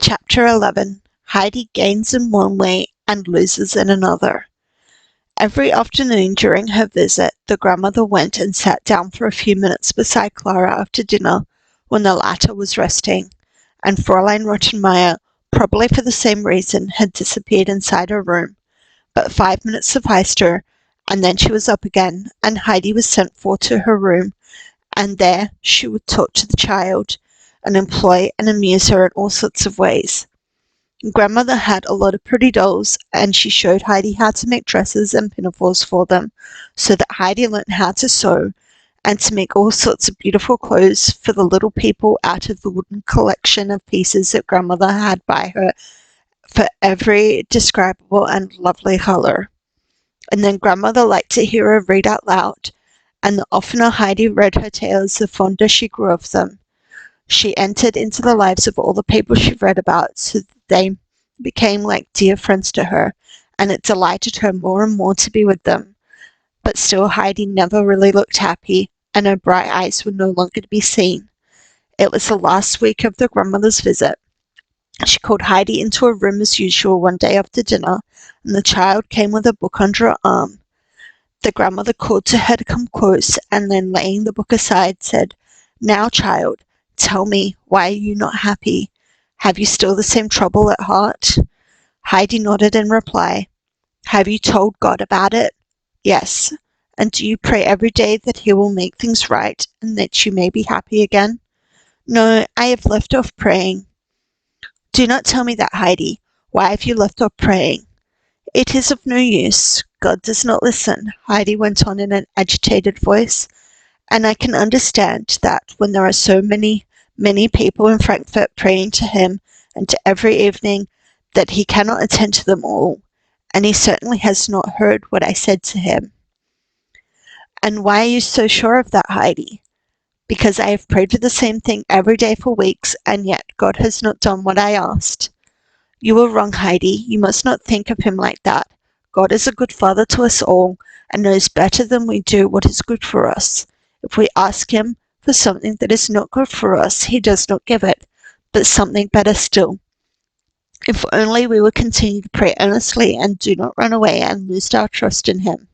Chapter 11. Heidi gains in one way and loses in another. Every afternoon during her visit, the grandmother went and sat down for a few minutes beside Clara after dinner when the latter was resting, and Fräulein Rottenmeier, probably for the same reason, had disappeared inside her room. But 5 minutes sufficed her, and then she was up again, and Heidi was sent for to her room, and there she would talk to the child, and employ and amuse her in all sorts of ways. Grandmother had a lot of pretty dolls, and she showed Heidi how to make dresses and pinafores for them, so that Heidi learnt how to sew and to make all sorts of beautiful clothes for the little people out of the wooden collection of pieces that Grandmother had by her for every describable and lovely colour. And then Grandmother liked to hear her read out loud, and the oftener Heidi read her tales, the fonder she grew of them. She entered into the lives of all the people she read about, so that they became like dear friends to her, and it delighted her more and more to be with them. But still Heidi never really looked happy, and her bright eyes were no longer to be seen. It was the last week of the grandmother's visit. She called Heidi into her room as usual one day after dinner, and the child came with a book under her arm. The grandmother called to her to come close, and then laying the book aside, said, "Now, child, tell me, why are you not happy? Have you still the same trouble at heart?" Heidi nodded in reply. "Have you told God about it?" "Yes." "And do you pray every day that He will make things right, and that you may be happy again?" "No, I have left off praying." "Do not tell me that, Heidi. Why have you left off praying?" "It is of no use. God does not listen," Heidi went on in an agitated voice. "And I can understand that when there are so many, many people in Frankfurt praying to Him and to every evening, that He cannot attend to them all. And He certainly has not heard what I said to Him." "And why are you so sure of that, Heidi?" "Because I have prayed for the same thing every day for weeks, and yet God has not done what I asked." "You are wrong, Heidi. You must not think of Him like that. God is a good Father to us all, and knows better than we do what is good for us. If we ask Him for something that is not good for us, He does not give it, but something better still. If only we would continue to pray earnestly and do not run away and lose our trust in Him.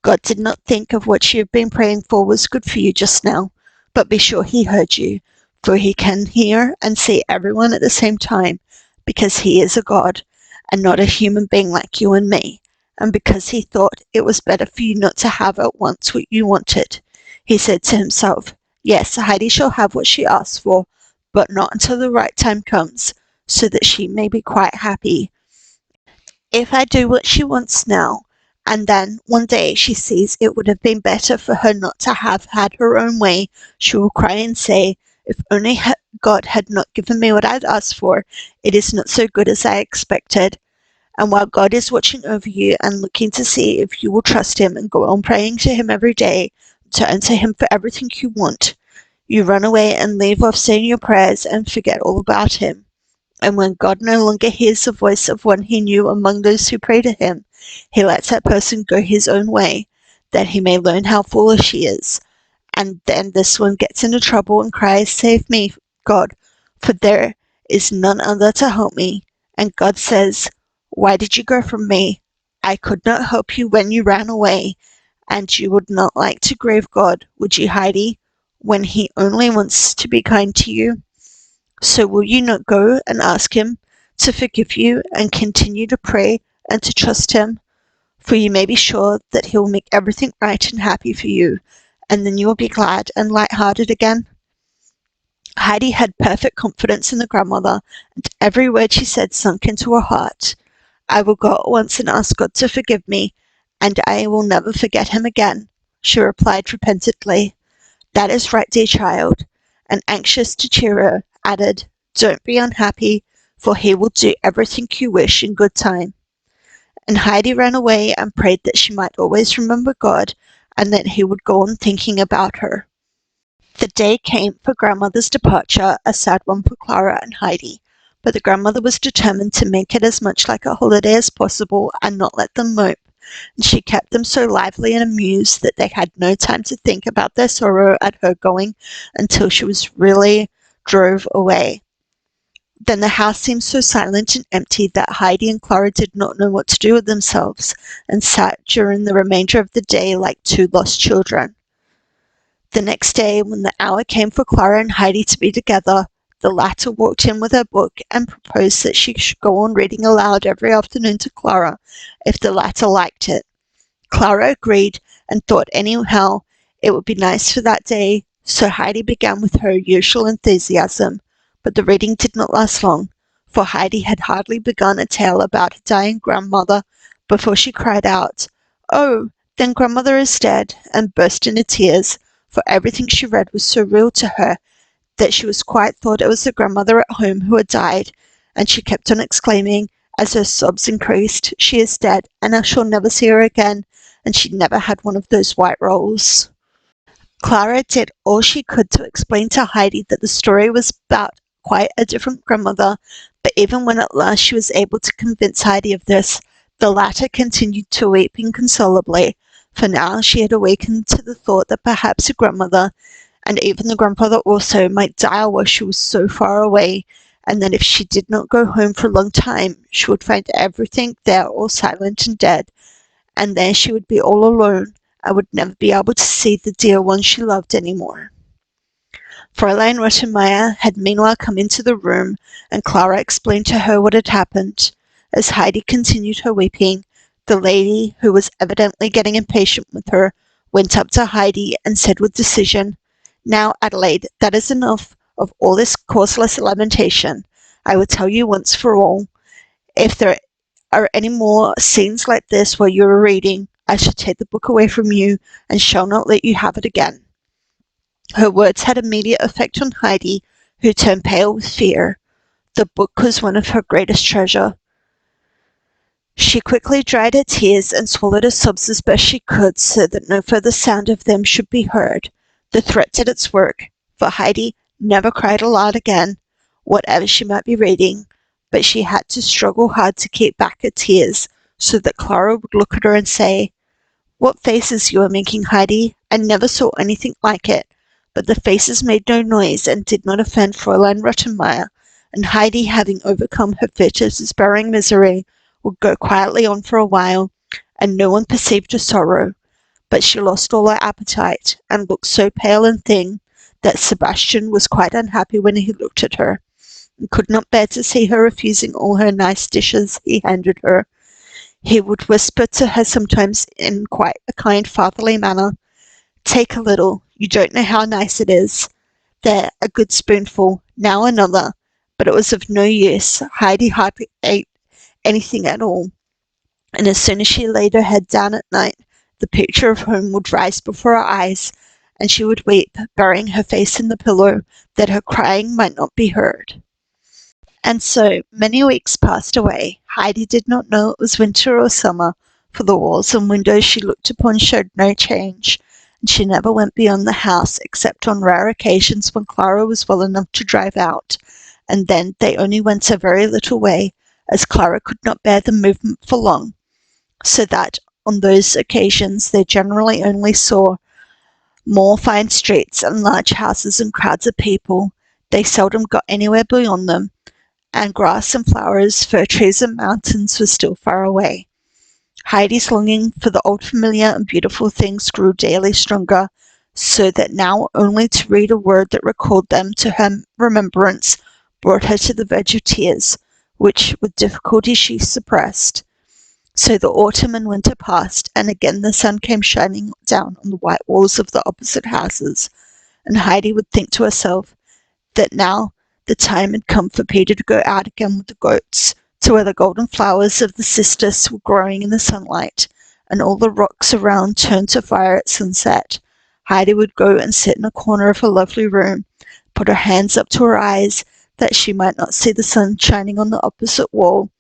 God did not think of what you have been praying for was good for you just now, but be sure He heard you, for He can hear and see everyone at the same time, because He is a God, and not a human being like you and me, and because He thought it was better for you not to have at once what you wanted. He said to Himself, 'Yes, Heidi shall have what she asks for, but not until the right time comes, so that she may be quite happy. If I do what she wants now, and then one day she sees it would have been better for her not to have had her own way, she will cry and say, if only God had not given me what I'd asked for, it is not so good as I expected.' And while God is watching over you and looking to see if you will trust Him and go on praying to Him every day, turn to Him for everything you want, you run away and leave off saying your prayers and forget all about Him. And when God no longer hears the voice of one He knew among those who pray to Him, He lets that person go his own way, that he may learn how foolish he is. And then this one gets into trouble and cries, 'Save me, God, for there is none other to help me.' And God says, 'Why did you go from me? I could not help you when you ran away.' And you would not like to grieve God, would you, Heidi, when He only wants to be kind to you? So will you not go and ask Him to forgive you and continue to pray and to trust Him? For you may be sure that He will make everything right and happy for you, and then you will be glad and light-hearted again." Heidi had perfect confidence in the grandmother, and every word she said sunk into her heart. "I will go at once and ask God to forgive me, and I will never forget Him again," she replied repentantly. "That is right, dear child," and anxious to cheer her, added, "Don't be unhappy, for He will do everything you wish in good time." And Heidi ran away and prayed that she might always remember God, and that He would go on thinking about her. The day came for grandmother's departure, a sad one for Clara and Heidi, but the grandmother was determined to make it as much like a holiday as possible and not let them mope, and she kept them so lively and amused that they had no time to think about their sorrow at her going until she was really drove away. Then the house seemed so silent and empty that Heidi and Clara did not know what to do with themselves, and sat during the remainder of the day like two lost children. The next day, when the hour came for Clara and Heidi to be together, the latter walked in with her book and proposed that she should go on reading aloud every afternoon to Clara, if the latter liked it. Clara agreed and thought anyhow it would be nice for that day, so Heidi began with her usual enthusiasm. But the reading did not last long, for Heidi had hardly begun a tale about her dying grandmother before she cried out, "Oh, then grandmother is dead," and burst into tears, for everything she read was so real to her that she was quite thought it was the grandmother at home who had died, and she kept on exclaiming, as her sobs increased, "She is dead, and I shall never see her again, and she never had one of those white rolls." Clara did all she could to explain to Heidi that the story was about quite a different grandmother, but even when at last she was able to convince Heidi of this, the latter continued to weep inconsolably, for now she had awakened to the thought that perhaps her grandmother, and even the grandfather also, might die while she was so far away, and that if she did not go home for a long time, she would find everything there all silent and dead, and there she would be all alone, and would never be able to see the dear one she loved any more. Fräulein Rottenmeier had meanwhile come into the room, and Clara explained to her what had happened. As Heidi continued her weeping, the lady, who was evidently getting impatient with her, went up to Heidi and said with decision, "Now, Adelaide, that is enough of all this causeless lamentation. I will tell you once for all, if there are any more scenes like this while you are reading, I shall take the book away from you, and shall not let you have it again." Her words had immediate effect on Heidi, who turned pale with fear. The book was one of her greatest treasure. She quickly dried her tears and swallowed her sobs as best she could, so that no further sound of them should be heard. The threat did its work, for Heidi never cried aloud again, whatever she might be reading, but she had to struggle hard to keep back her tears, so that Clara would look at her and say, "What faces you are making, Heidi! I never saw anything like it." But the faces made no noise and did not offend Fräulein Rottenmeier, and Heidi, having overcome her fit of despairing misery, would go quietly on for a while, and no one perceived her sorrow. But she lost all her appetite, and looked so pale and thin that Sebastian was quite unhappy when he looked at her, and could not bear to see her refusing all her nice dishes he handed her. He would whisper to her sometimes in quite a kind fatherly manner, "Take a little, you don't know how nice it is. There, a good spoonful, now another." But it was of no use. Heidi hardly ate anything at all, and as soon as she laid her head down at night, the picture of home would rise before her eyes, and she would weep, burying her face in the pillow, that her crying might not be heard. And so many weeks passed away. Heidi did not know it was winter or summer, for the walls and windows she looked upon showed no change, and she never went beyond the house except on rare occasions when Clara was well enough to drive out, and then they only went a very little way, as Clara could not bear the movement for long, so that on those occasions they generally only saw more fine streets and large houses and crowds of people. They seldom got anywhere beyond them, and grass and flowers, fir trees and mountains were still far away. Heidi's longing for the old familiar and beautiful things grew daily stronger, so that now only to read a word that recalled them to her remembrance brought her to the verge of tears, which with difficulty she suppressed. So the autumn and winter passed, and again the sun came shining down on the white walls of the opposite houses, and Heidi would think to herself that now the time had come for Peter to go out again with the goats, to where the golden flowers of the cistus were growing in the sunlight, and all the rocks around turned to fire at sunset. Heidi would go and sit in a corner of her lovely room, put her hands up to her eyes that she might not see the sun shining on the opposite wall,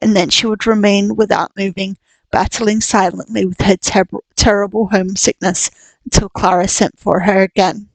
and then she would remain without moving, battling silently with her terrible homesickness until Clara sent for her again.